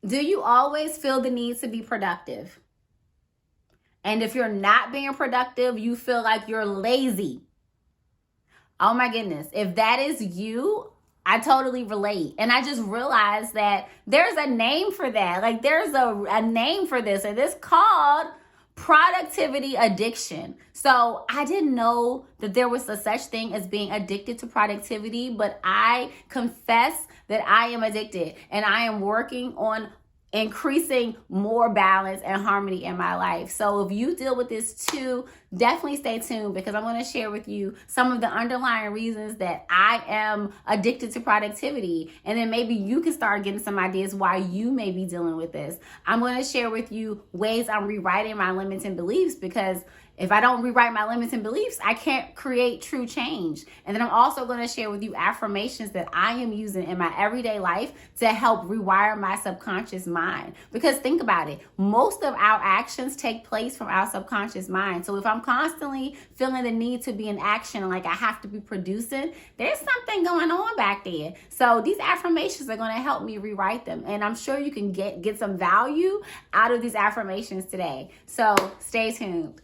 Do you always feel the need to be productive? And if you're not being productive, you feel like you're lazy. Oh my goodness. If that is you, I totally relate. And I just realized that there's a name for that. Like there's a name for this, and it's called productivity addiction. So I didn't know that there was a such thing as being addicted to productivity, but I confess that I am addicted, and I am working on increasing more balance and harmony in my life. So if you deal with this too, definitely stay tuned, because I'm going to share with you some of the underlying reasons that I am addicted to productivity. And then maybe you can start getting some ideas why you may be dealing with this. I'm going to share with you ways I'm rewriting my limits and beliefs, because if I don't rewrite my limits and beliefs, I can't create true change. And then I'm also going to share with you affirmations that I am using in my everyday life to help rewire my subconscious mind. Because think about it, most of our actions take place from our subconscious mind. So if I'm constantly feeling the need to be in action, like I have to be producing, there's something going on back there. So these affirmations are going to help me rewrite them. And I'm sure you can get some value out of these affirmations today. So stay tuned.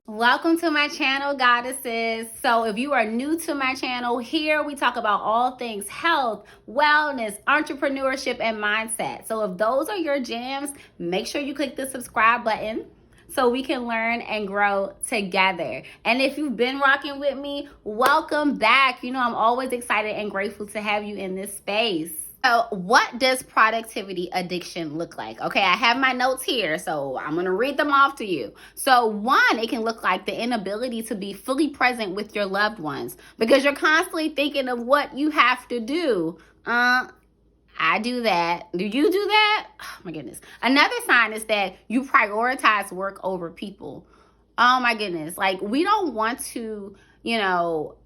Welcome to my channel, goddesses. So if you are new to my channel, here we talk about all things health, wellness, entrepreneurship, and mindset. So if those are your jams, make sure you click the subscribe button so we can learn and grow together. And if you've been rocking with me, welcome back. You know, I'm always excited and grateful to have you in this space. So what does productivity addiction look like? Okay, I have my notes here, so I'm going to read them off to you. So one, it can look like the inability to be fully present with your loved ones because you're constantly thinking of what you have to do. I do that. Do you do that? Oh my goodness. Another sign is that you prioritize work over people. Oh my goodness. Like we don't want to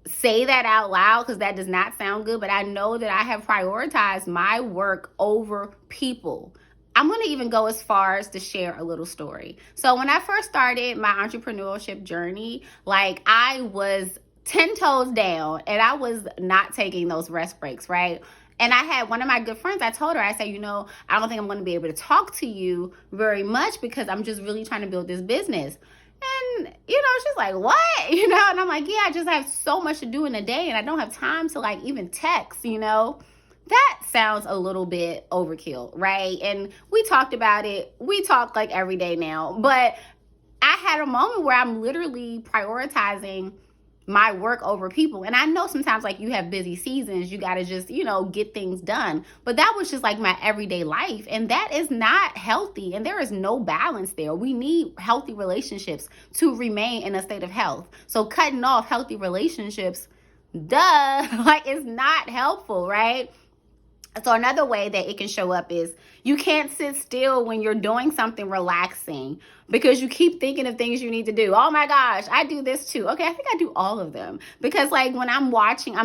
say that out loud because that does not sound good, but I know that I have prioritized my work over people. I'm going to even go as far as to share a little story. So when I first started my entrepreneurship journey, like I was 10 toes down and I was not taking those rest breaks, right? And I had one of my good friends, I told her, I said, I don't think I'm going to be able to talk to you very much because I'm just really trying to build this business. And, she's like, what? And I'm like, yeah, I just have so much to do in a day and I don't have time to like even text, That sounds a little bit overkill, right? And we talked about it. We talk like every day now. But I had a moment where I'm literally prioritizing my work over people. And I know sometimes like you have busy seasons, you got to just, get things done. But that was just like my everyday life. And that is not healthy. And there is no balance there. We need healthy relationships to remain in a state of health. So cutting off healthy relationships, like it's not helpful, right? So another way that it can show up is you can't sit still when you're doing something relaxing because you keep thinking of things you need to do. Oh my gosh, I do this too. Okay, I think I do all of them because like when I'm watching,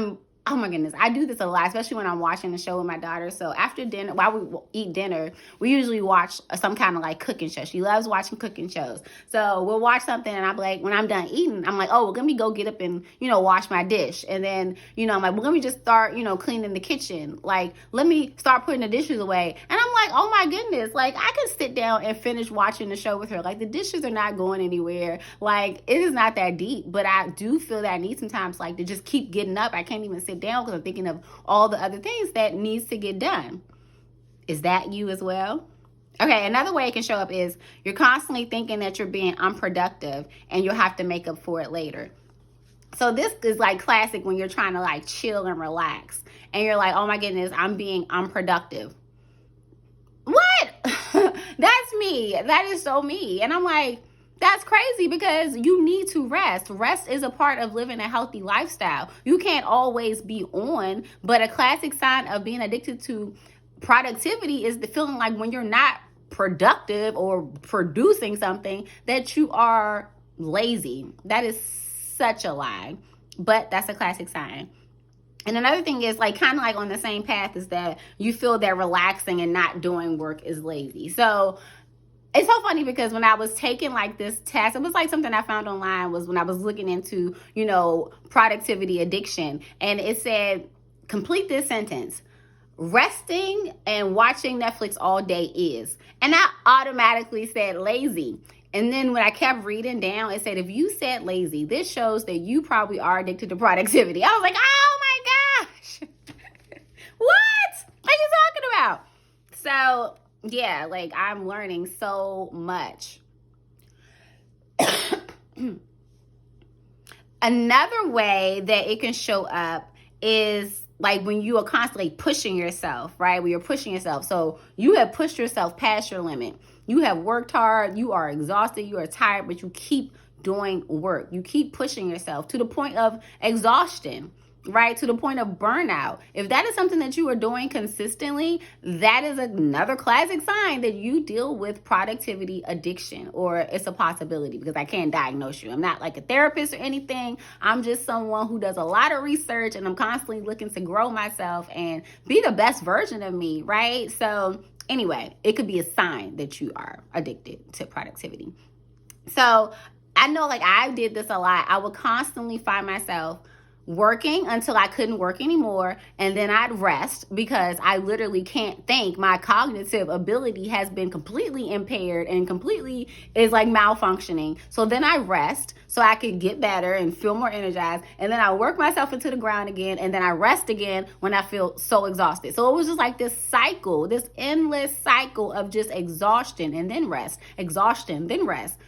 oh my goodness, I do this a lot, especially when I'm watching the show with my daughter. So after dinner, while we eat dinner, we usually watch some kind of like cooking show. She loves watching cooking shows. So we'll watch something and I'm like, when I'm done eating, I'm like, oh, well, let me go get up and, wash my dish. And then, I'm like, well, let me just start, cleaning the kitchen. Like, let me start putting the dishes away. And I'm like, oh my goodness, like I could sit down and finish watching the show with her. Like the dishes are not going anywhere. Like it is not that deep, but I do feel that I need sometimes like to just keep getting up. I can't even sit down because I'm thinking of all the other things that needs to get done. Is that you as well? Okay, another way it can show up is you're constantly thinking that you're being unproductive and you'll have to make up for it later. So this is like classic when you're trying to like chill and relax and you're like, oh my goodness, I'm being unproductive. What? That's me. That is so me. And I'm like, that's crazy because you need to rest. Rest is a part of living a healthy lifestyle. You can't always be on, but a classic sign of being addicted to productivity is the feeling like when you're not productive or producing something that you are lazy. That is such a lie, but that's a classic sign. And another thing is like kind of like on the same path is that you feel that relaxing and not doing work is lazy. So it's so funny because when I was taking like this test, it was like something I found online was when I was looking into, productivity addiction. And it said, complete this sentence. Resting and watching Netflix all day is. And I automatically said lazy. And then when I kept reading down, it said, if you said lazy, this shows that you probably are addicted to productivity. I was like, oh my gosh. What are you talking about? So yeah, like I'm learning so much. Another way that it can show up is like when you are constantly pushing yourself, right? When you're pushing yourself. So you have pushed yourself past your limit. You have worked hard. You are exhausted. You are tired, but you keep doing work. You keep pushing yourself to the point of exhaustion, right? To the point of burnout. If that is something that you are doing consistently, that is another classic sign that you deal with productivity addiction, or it's a possibility, because I can't diagnose you. I'm not like a therapist or anything. I'm just someone who does a lot of research, and I'm constantly looking to grow myself and be the best version of me, right? So anyway, it could be a sign that you are addicted to productivity. So I know, like, I did this a lot. I would constantly find myself working until I couldn't work anymore, and then I'd rest because I literally can't think. My cognitive ability has been completely impaired and completely is like malfunctioning. So then I rest so I could get better and feel more energized, and then I work myself into the ground again, and then I rest again when I feel so exhausted. So it was just like this cycle, this endless cycle of just exhaustion and then rest, exhaustion, then rest.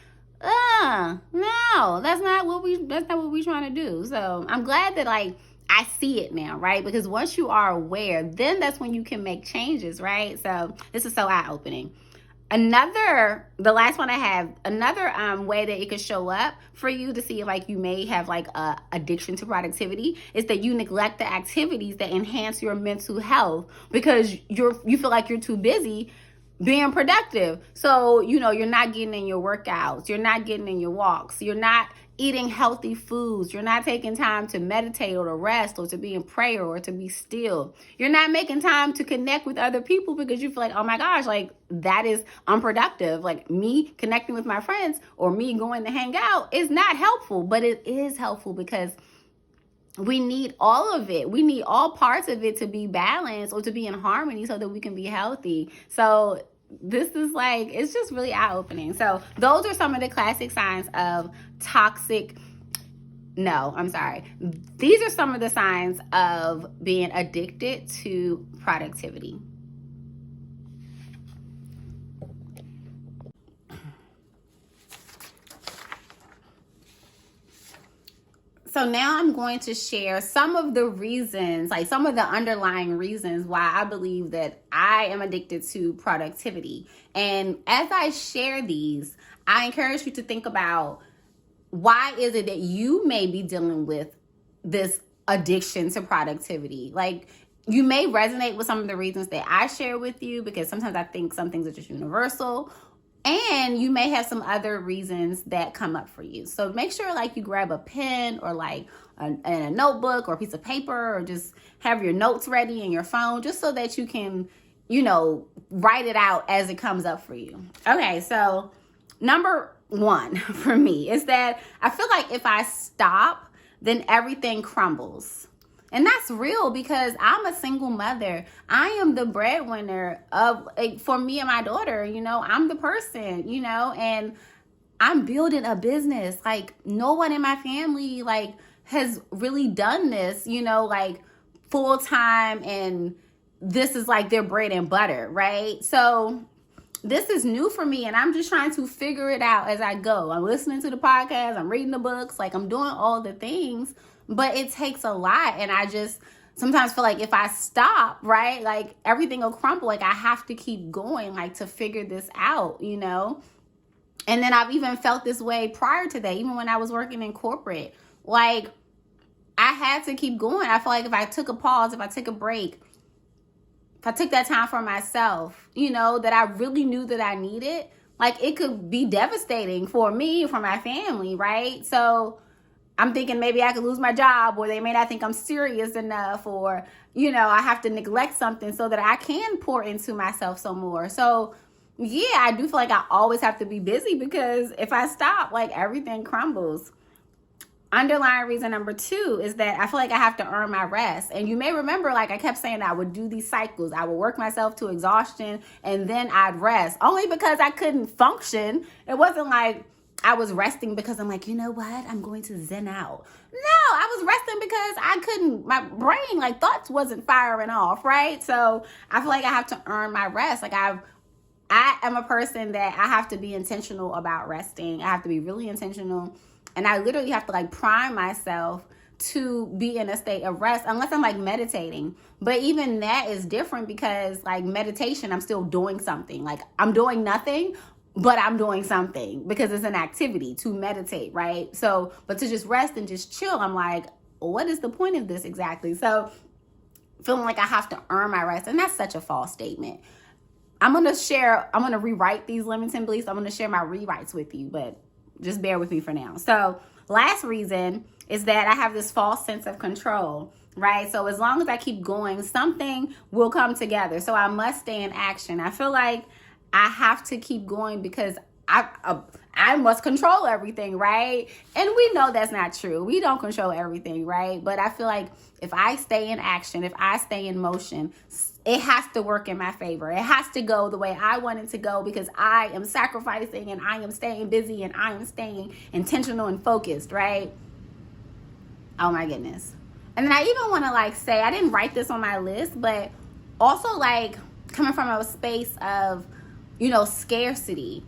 No, that's not what we're trying to do. So I'm glad that like I see it now, right? Because once you are aware, then that's when you can make changes, right? So this is so eye-opening. The last one I have, another way that it could show up for you to see if like you may have like a addiction to productivity is that you neglect the activities that enhance your mental health because you feel like you're too busy being productive. So, you're not getting in your workouts. You're not getting in your walks. You're not eating healthy foods. You're not taking time to meditate or to rest or to be in prayer or to be still. You're not making time to connect with other people because you feel like, oh my gosh, like that is unproductive. Like me connecting with my friends or me going to hang out is not helpful, but it is helpful because we need all of it. We need all parts of it to be balanced or to be in harmony so that we can be healthy. So this is like, it's just really eye-opening. So those are some of the classic signs of These are some of the signs of being addicted to productivity. So now I'm going to share some of the reasons, like some of the underlying reasons why I believe that I am addicted to productivity. And as I share these, I encourage you to think about why is it that you may be dealing with this addiction to productivity? Like you may resonate with some of the reasons that I share with you because sometimes I think some things are just universal. And you may have some other reasons that come up for you. So make sure like you grab a pen or like a notebook or a piece of paper or just have your notes ready in your phone just so that you can, write it out as it comes up for you. Okay, so number one for me is that I feel like if I stop, then everything crumbles. And that's real because I'm a single mother. I am the breadwinner for me and my daughter, I'm the person, and I'm building a business. Like no one in my family like has really done this, like full time, and this is like their bread and butter, right? So this is new for me and I'm just trying to figure it out as I go. I'm listening to the podcast, I'm reading the books, like I'm doing all the things. But it takes a lot. And I just sometimes feel like if I stop, right, like everything will crumble. Like I have to keep going, like to figure this out, And then I've even felt this way prior to that, even when I was working in corporate. Like I had to keep going. I feel like if I took a pause, if I took a break, if I took that time for myself, that I really knew that I needed, like it could be devastating for me, for my family, right? So I'm thinking maybe I could lose my job, or they may not think I'm serious enough, or, I have to neglect something so that I can pour into myself some more. So Yeah, I do feel like I always have to be busy because if I stop, like everything crumbles. Underlying reason number 2 is that I feel like I have to earn my rest. And you may remember, like I kept saying, I would do these cycles. I would work myself to exhaustion and then I'd rest, only because I couldn't function. It wasn't like I was resting because I'm like, you know what? I'm going to zen out. No, I was resting because I couldn't, my brain, like thoughts wasn't firing off, right? So I feel like I have to earn my rest. Like I am a person that I have to be intentional about resting. I have to be really intentional. And I literally have to like prime myself to be in a state of rest unless I'm like meditating. But even that is different because like meditation, I'm still doing something. Like I'm doing nothing, but I'm doing something because it's an activity to meditate, right? So, but to just rest and just chill, I'm like, what is the point of this exactly? So feeling like I have to earn my rest. And that's such a false statement. I'm going to rewrite these limiting beliefs. I'm going to share my rewrites with you, but just bear with me for now. So last reason is that I have this false sense of control, right? So as long as I keep going, something will come together. So I must stay in action. I feel like I have to keep going because I must control everything, right? And we know that's not true. We don't control everything, right? But I feel like if I stay in action, if I stay in motion, it has to work in my favor. It has to go the way I want it to go because I am sacrificing and I am staying busy and I am staying intentional and focused, right? Oh my goodness. And then I even want to like say, I didn't write this on my list, but also like coming from a space of, scarcity.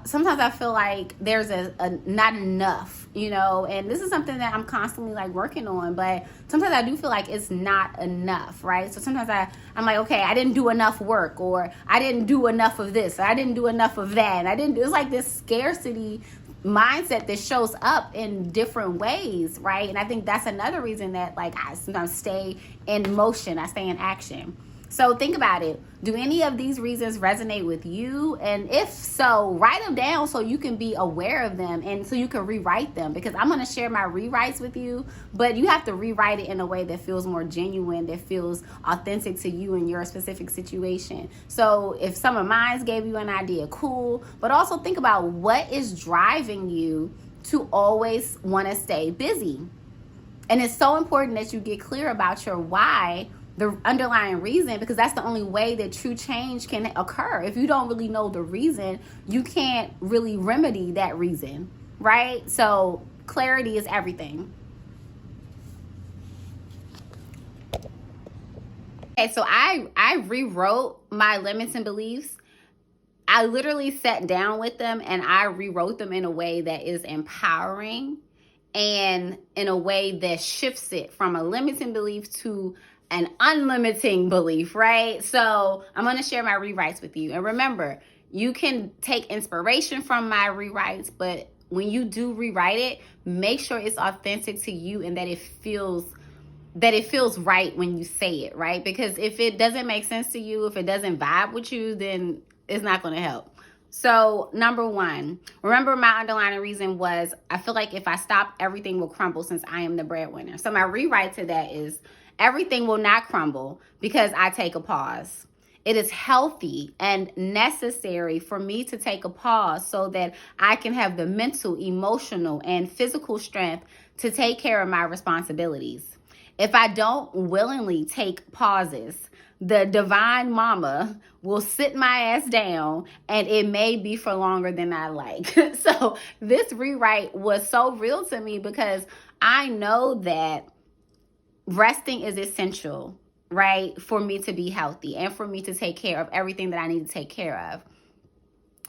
Sometimes I feel like there's a not enough, and this is something that I'm constantly like working on, but sometimes I do feel like it's not enough, right? So sometimes I'm like, okay, I didn't do enough work, or I didn't do enough of this, or I didn't do enough of that. And it's like this scarcity mindset that shows up in different ways, right? And I think that's another reason that like I sometimes stay in motion, I stay in action. So think about it. Do any of these reasons resonate with you? And if so, write them down so you can be aware of them and so you can rewrite them, because I'm going to share my rewrites with you, but you have to rewrite it in a way that feels more genuine, that feels authentic to you and your specific situation. So if some of mine gave you an idea, cool. But also think about what is driving you to always want to stay busy. And it's so important that you get clear about your why, the underlying reason, because that's the only way that true change can occur. If you don't really know the reason, you can't really remedy that reason, right? So clarity is everything. Okay, so I rewrote my limits and beliefs. I literally sat down with them and I rewrote them in a way that is empowering and in a way that shifts it from a limiting belief to an unlimiting belief, right? So I'm going to share my rewrites with you. And remember, you can take inspiration from my rewrites, but when you do rewrite it, make sure it's authentic to you and that it feels right when you say it, right? Because if it doesn't make sense to you, if it doesn't vibe with you, then it's not going to help. So number 1, remember my underlying reason was I feel like if I stop, everything will crumble since I am the breadwinner. So my rewrite to that is everything will not crumble because I take a pause. It is healthy and necessary for me to take a pause so that I can have the mental, emotional, and physical strength to take care of my responsibilities. If I don't willingly take pauses, the divine mama will sit my ass down, and it may be for longer than I like. So this rewrite was so real to me because I know that resting is essential, right, for me to be healthy and for me to take care of everything that I need to take care of.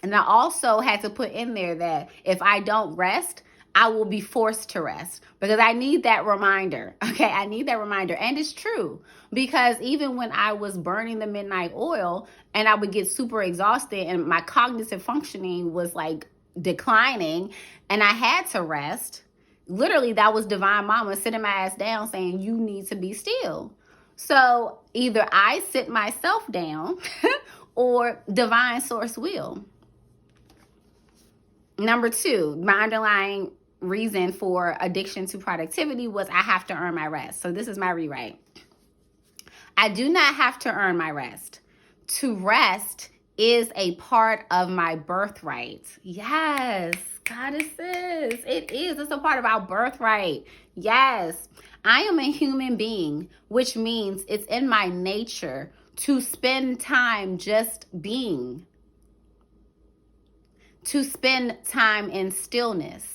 And I also had to put in there that if I don't rest, I will be forced to rest because I need that reminder. Okay, I need that reminder. And it's true because even when I was burning the midnight oil and I would get super exhausted and my cognitive functioning was like declining and I had to rest, literally that was divine mama sitting my ass down saying, you need to be still. So either I sit myself down or divine source will. Number 2, my underlying reason for addiction to productivity was I have to earn my rest. So this is my rewrite. I do not have to earn my rest. To rest is a part of my birthright. Yes, goddesses, it is. It's a part of our birthright. Yes, I am a human being, which means it's in my nature to spend time just being, to spend time in stillness.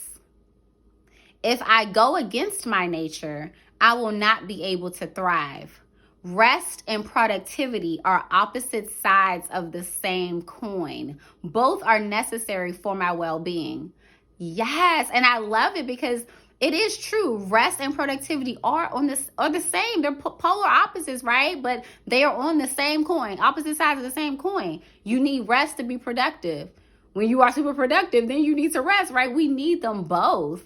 If I go against my nature, I will not be able to thrive. Rest and productivity are opposite sides of the same coin. Both are necessary for my well-being. Yes, and I love it because it is true. Rest and productivity are the same. They're polar opposites, right? But they are on the same coin, opposite sides of the same coin. You need rest to be productive. When you are super productive, then you need to rest, right? We need them both.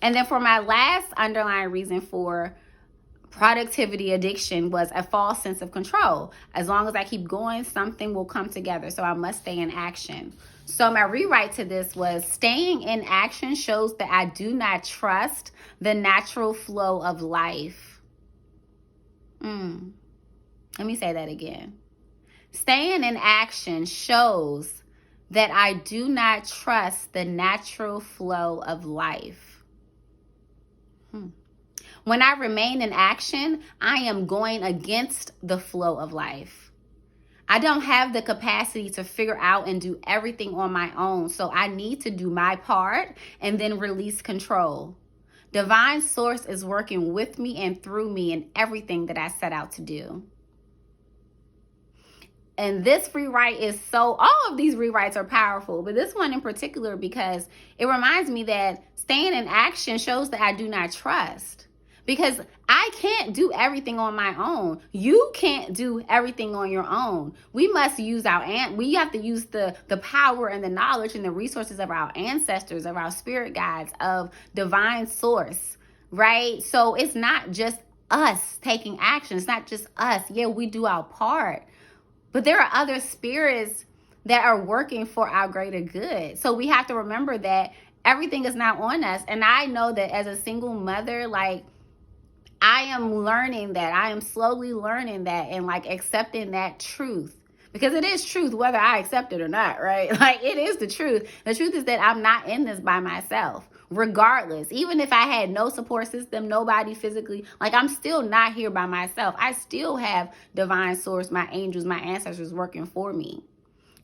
And then for my last underlying reason for productivity addiction was a false sense of control. As long as I keep going, something will come together. So I must stay in action. So my rewrite to this was, staying in action shows that I do not trust the natural flow of life. Let me say that again. Staying in action shows that I do not trust the natural flow of life. When I remain in action, I am going against the flow of life. I don't have the capacity to figure out and do everything on my own, so I need to do my part and then release control. Divine Source is working with me and through me in everything that I set out to do. And this rewrite is all of these rewrites are powerful, but this one in particular because it reminds me that staying in action shows that I do not trust. Because I can't do everything on my own. You can't do everything on your own. We must use we have to use the power and the knowledge and the resources of our ancestors, of our spirit guides, of Divine Source, right? So it's not just us taking action. It's not just us. Yeah, we do our part. But there are other spirits that are working for our greater good. So we have to remember that everything is not on us. And I know that as a single mother, like, I am learning that. I am slowly learning that and like accepting that truth. Because it is truth whether I accept it or not, right? Like, it is the truth. The truth is that I'm not in this by myself. Regardless, even if I had no support system, nobody physically, like, I'm still not here by myself. I still have Divine Source, my angels, my ancestors working for me,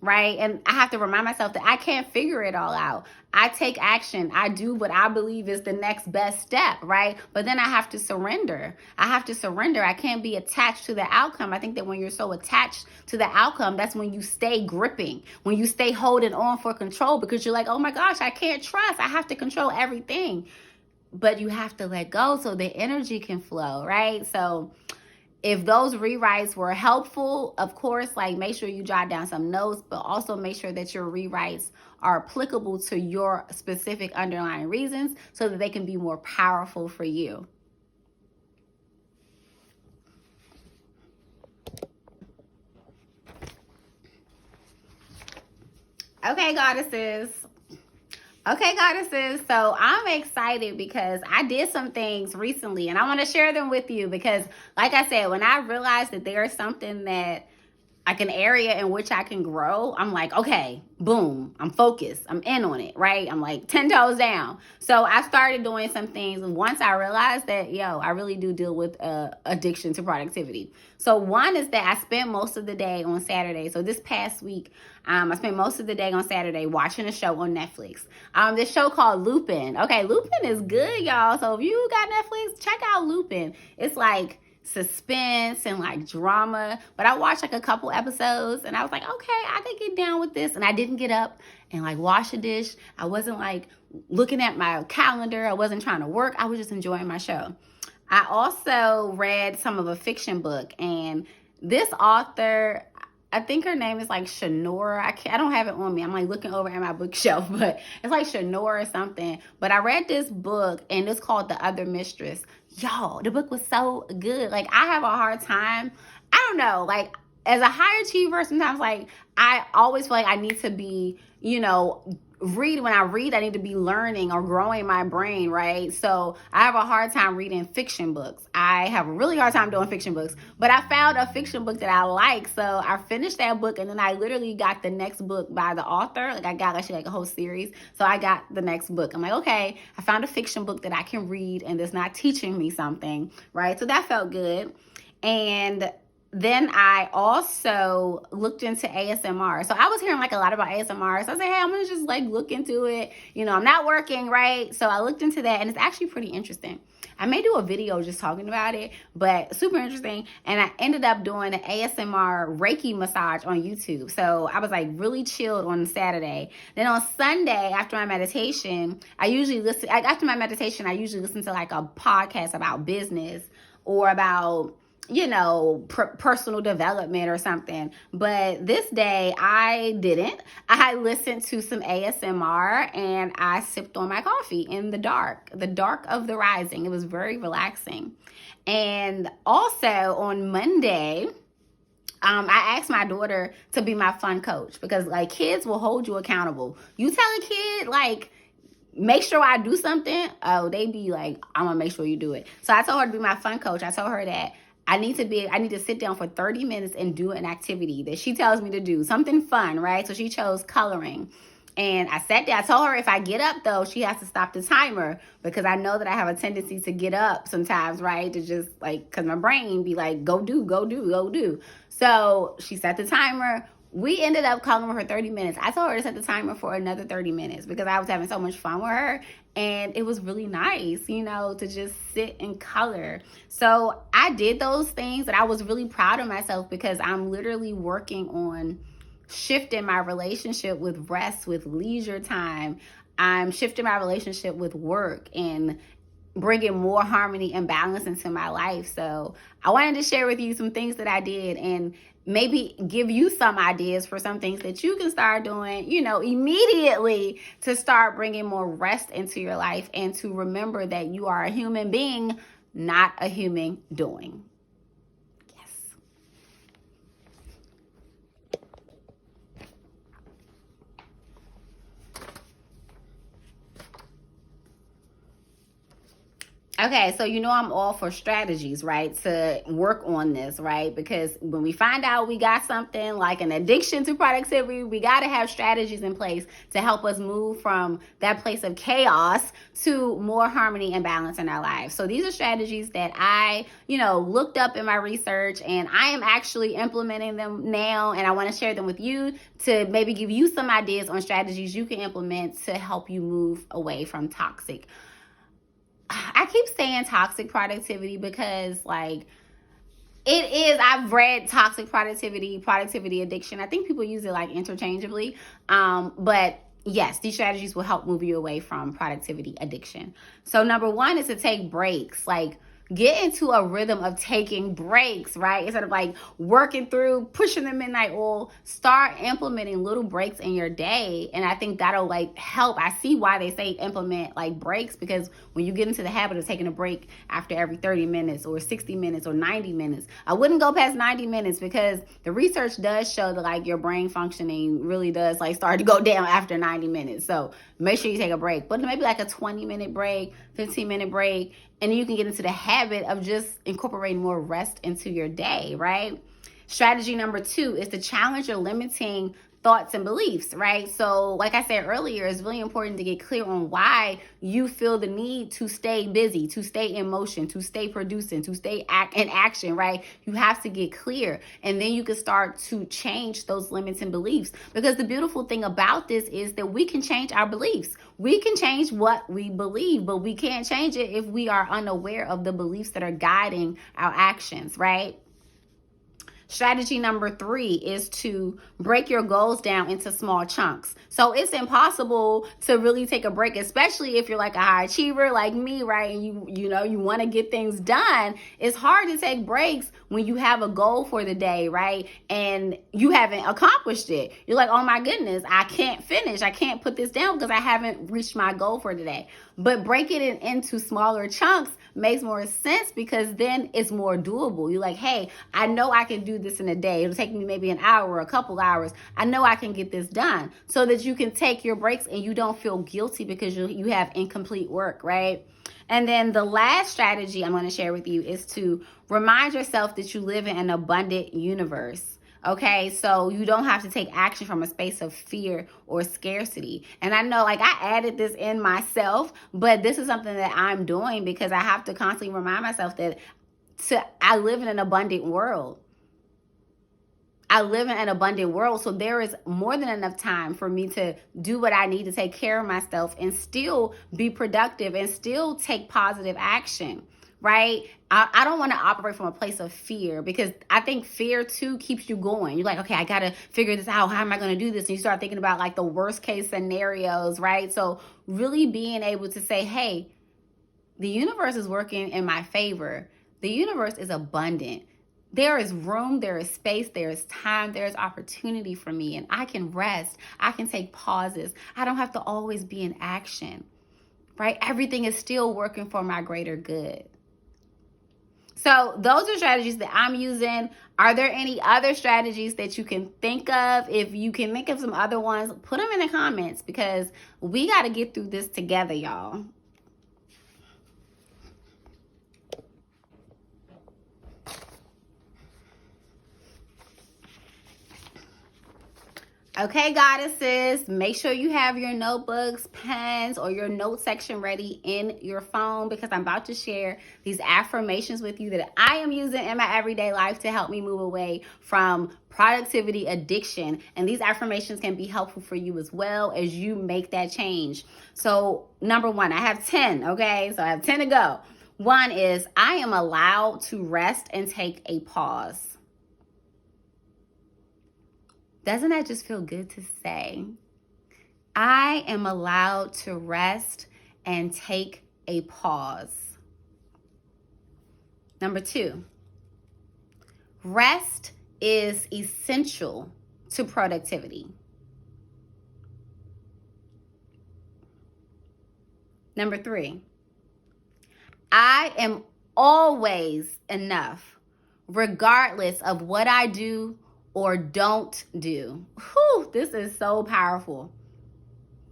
right? And I have to remind myself that I can't figure it all out. I take action. I do what I believe is the next best step, right? But then I have to surrender. I can't be attached to the outcome. I think that when you're so attached to the outcome, that's when you stay gripping, when you stay holding on for control, because you're like, oh my gosh, I can't trust. I have to control everything. But you have to let go so the energy can flow, right? So if those rewrites were helpful, of course, like, make sure you jot down some notes, but also make sure that your rewrites are applicable to your specific underlying reasons so that they can be more powerful for you. Okay, goddesses. So I'm excited because I did some things recently and I want to share them with you because, like I said, when I realized that there is something that, like, an area in which I can grow, I'm like, okay, boom, I'm focused. I'm in on it, right? I'm like 10 toes down. So I started doing some things once I realized that, I really do deal with addiction to productivity. So one is that I spent most of the day on Saturday. So this past week, I spent most of the day on Saturday watching a show on Netflix. This show called Lupin. Okay, Lupin is good, y'all. So if you got Netflix, check out Lupin. It's like suspense and like drama, but I watched like a couple episodes and I was like, okay, I can get down with this. And I didn't get up and like wash a dish. I wasn't like looking at my calendar. I wasn't trying to work. I was just enjoying my show. I also read some of a fiction book, and this author, I think her name is like Shanora. I don't have it on me. I'm like looking over at my bookshelf, but it's like Shanora or something. But I read this book and it's called The Other Mistress. Y'all, the book was so good. Like, I have a hard time. I don't know. Like, as a high achiever, sometimes like I always feel like I need to be, when I read, I need to be learning or growing my brain, right? So I have a hard time reading fiction books. I have a really hard time doing fiction books, but I found a fiction book that I like. So I finished that book, and then I literally got the next book by the author. Like I got actually like a whole series. So I got the next book. I'm like, okay, I found a fiction book that I can read and that's not teaching me something, right? So that felt good. And then I also looked into ASMR. So I was hearing like a lot about ASMR. So I said, hey, I'm going to just like look into it. You know, I'm not working, right? So I looked into that, and it's actually pretty interesting. I may do a video just talking about it, but super interesting. And I ended up doing an ASMR Reiki massage on YouTube. So I was like really chilled on Saturday. Then on Sunday, after my meditation, I usually listen to like a podcast about business or about, you know, personal development or something. But this day I didn't. I listened to some ASMR and I sipped on my coffee in the dark of the rising. It was very relaxing. And also on Monday, I asked my daughter to be my fun coach, because like kids will hold you accountable. You tell a kid like, make sure I do something, oh, they be like, I'm gonna make sure you do it. So I told her to be my fun coach. I told her that I need to sit down for 30 minutes and do an activity that she tells me to do, something fun, right? So she chose coloring. And I sat down. I told her if I get up, though, she has to stop the timer, because I know that I have a tendency to get up sometimes, right? To just like, because my brain be like, go do, go do, go do. So she set the timer. We ended up coloring for 30 minutes. I told her to set the timer for another 30 minutes because I was having so much fun with her. And it was really nice, you know, to just sit and color. So I did those things, and I was really proud of myself because I'm literally working on shifting my relationship with rest, with leisure time. I'm shifting my relationship with work and bringing more harmony and balance into my life. So I wanted to share with you some things that I did, and maybe give you some ideas for some things that you can start doing, you know, immediately, to start bringing more rest into your life, and to remember that you are a human being, not a human doing. Okay, so you know I'm all for strategies, right, to work on this, right? Because when we find out we got something like an addiction to productivity, we got to have strategies in place to help us move from that place of chaos to more harmony and balance in our lives. So these are strategies that I, you know, looked up in my research, and I am actually implementing them now, and I want to share them with you to maybe give you some ideas on strategies you can implement to help you move away from toxic. I keep saying toxic productivity because, like, it is, I've read toxic productivity addiction. I think people use it like interchangeably. But yes, these strategies will help move you away from productivity addiction. So number one is to take breaks. Like, get into a rhythm of taking breaks, right? Instead of like working through, pushing the midnight oil, start implementing little breaks in your day. And I think that'll like help. I see why they say implement like breaks, because when you get into the habit of taking a break after every 30 minutes or 60 minutes or 90 minutes, I wouldn't go past 90 minutes, because the research does show that like your brain functioning really does like start to go down after 90 minutes. So make sure you take a break, but maybe like a 20-minute break, 15-minute break, and then you can get into the habit of just incorporating more rest into your day, right? Strategy number 2 is to challenge your limiting thoughts and beliefs, right? So like I said earlier, it's really important to get clear on why you feel the need to stay busy, to stay in motion, to stay producing, to stay in action, right? You have to get clear, and then you can start to change those limiting beliefs. Because the beautiful thing about this is that we can change our beliefs. We can change what we believe, but we can't change it if we are unaware of the beliefs that are guiding our actions, right? Strategy number 3 is to break your goals down into small chunks. So it's impossible to really take a break, especially if you're like a high achiever like me, right? And you know, you want to get things done. It's hard to take breaks when you have a goal for the day, right? And you haven't accomplished it. You're like, oh my goodness, I can't finish. I can't put this down because I haven't reached my goal for today. But breaking it into smaller chunks makes more sense because then it's more doable. You're like, hey, I know I can do this in a day. It'll take me maybe an hour or a couple hours. I know I can get this done, so that you can take your breaks and you don't feel guilty because you have incomplete work, right? And then the last strategy I'm going to share with you is to remind yourself that you live in an abundant universe. Okay, so you don't have to take action from a space of fear or scarcity. And I know, like, I added this in myself, but this is something that I'm doing because I have to constantly remind myself that I live in an abundant world. I live in an abundant world, so there is more than enough time for me to do what I need to take care of myself and still be productive and still take positive action, right? I don't want to operate from a place of fear, because I think fear too keeps you going. You're like, okay, I got to figure this out. How am I going to do this? And you start thinking about like the worst case scenarios, right? So really being able to say, hey, the universe is working in my favor. The universe is abundant. There is room, there is space, there is time, there is opportunity for me, and I can rest. I can take pauses. I don't have to always be in action, right? Everything is still working for my greater good. So those are strategies that I'm using. Are there any other strategies that you can think of? If you can think of some other ones, put them in the comments, because we got to get through this together, y'all. Okay, goddesses, make sure you have your notebooks, pens, or your note section ready in your phone, because I'm about to share these affirmations with you that I am using in my everyday life to help me move away from productivity addiction. And these affirmations can be helpful for you as well as you make that change. So number one, I have 10, okay? So I have 10 to go. One is, I am allowed to rest and take a pause. Doesn't that just feel good to say? I am allowed to rest and take a pause. Number two, rest is essential to productivity. Number three, I am always enough, regardless of what I do or don't do. Whew, this is so powerful.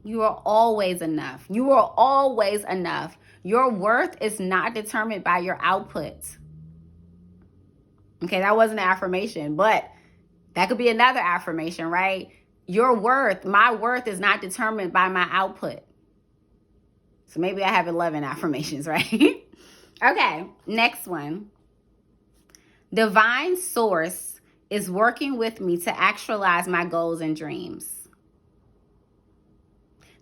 You are always enough. You are always enough. Your worth is not determined by your output. Okay, that wasn't an affirmation, but that could be another affirmation, right? Your worth, my worth, is not determined by my output. So maybe I have 11 affirmations, right? Okay, next one. Divine source is working with me to actualize my goals and dreams.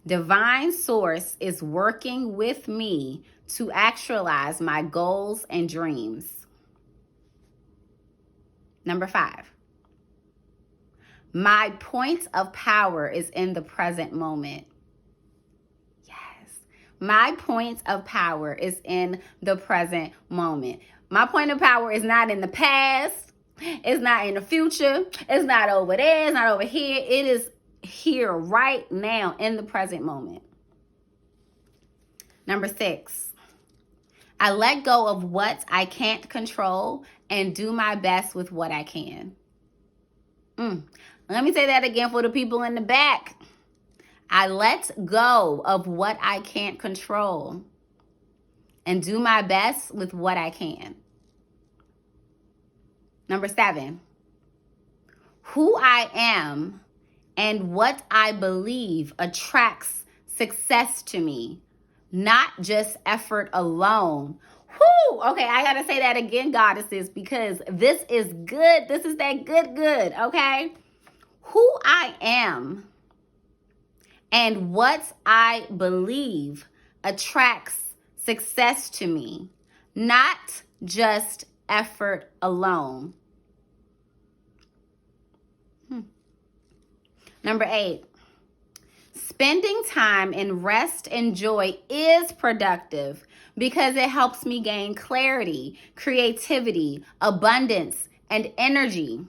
Divine source is working with me to actualize my goals and dreams. Number 5. My point of power is in the present moment. Yes. My point of power is in the present moment. My point of power is not in the past. It's not in the future. It's not over there. It's not over here. It is here right now in the present moment. Number 6, I let go of what I can't control and do my best with what I can. Let me say that again for the people in the back. I let go of what I can't control and do my best with what I can. Number 7, who I am and what I believe attracts success to me, not just effort alone. Whoo! Okay, I gotta say that again, goddesses, because this is good. This is that good, okay? Who I am and what I believe attracts success to me, not just effort alone. Number 8, spending time in rest and joy is productive because it helps me gain clarity, creativity, abundance, and energy.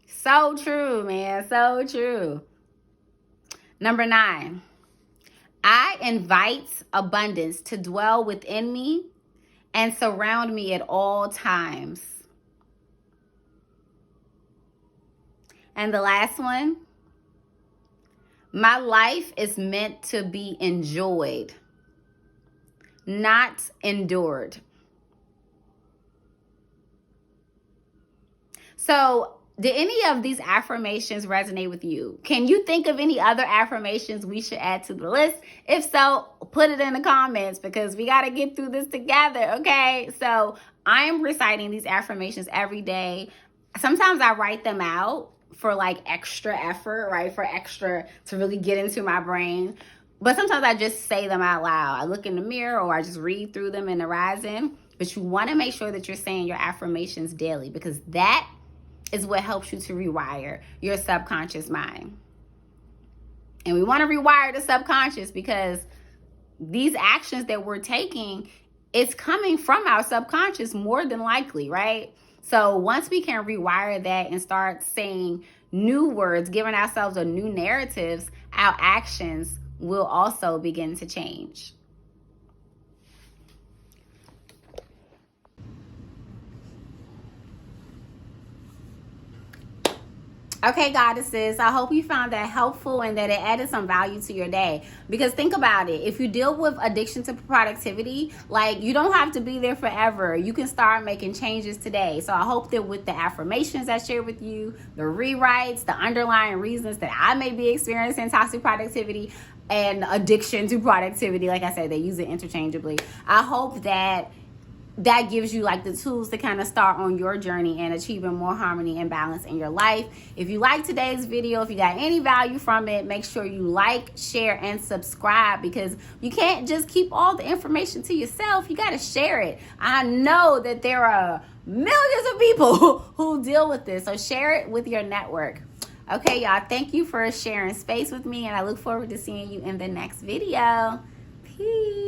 So true, man. So true. Number 9, I invite abundance to dwell within me and surround me at all times. And the last one, my life is meant to be enjoyed, not endured. So, did any of these affirmations resonate with you? Can you think of any other affirmations we should add to the list? If so, put it in the comments because we got to get through this together, okay? So, I'm reciting these affirmations every day. Sometimes I write them out for like extra effort, right? For extra to really get into my brain. But sometimes I just say them out loud. I look in the mirror or I just read through them in the rising. But you want to make sure that you're saying your affirmations daily because that is what helps you to rewire your subconscious mind. And we want to rewire the subconscious because these actions that we're taking, it's coming from our subconscious more than likely, right? So once we can rewire that and start saying new words, giving ourselves a new narratives, our actions will also begin to change. Okay, goddesses, I hope you found that helpful and that it added some value to your day. Because think about it. If you deal with addiction to productivity, like you don't have to be there forever. You can start making changes today. So I hope that with the affirmations I shared with you, the rewrites, the underlying reasons that I may be experiencing toxic productivity and addiction to productivity, like I said, they use it interchangeably. I hope that gives you like the tools to kind of start on your journey and achieving more harmony and balance in your life. If you like today's video, if you got any value from it, make sure you like, share, and subscribe because you can't just keep all the information to yourself. You got to share it. I know that there are millions of people who deal with this, so share it with your network. Okay, y'all, thank you for sharing space with me, and I look forward to seeing you in the next video. Peace.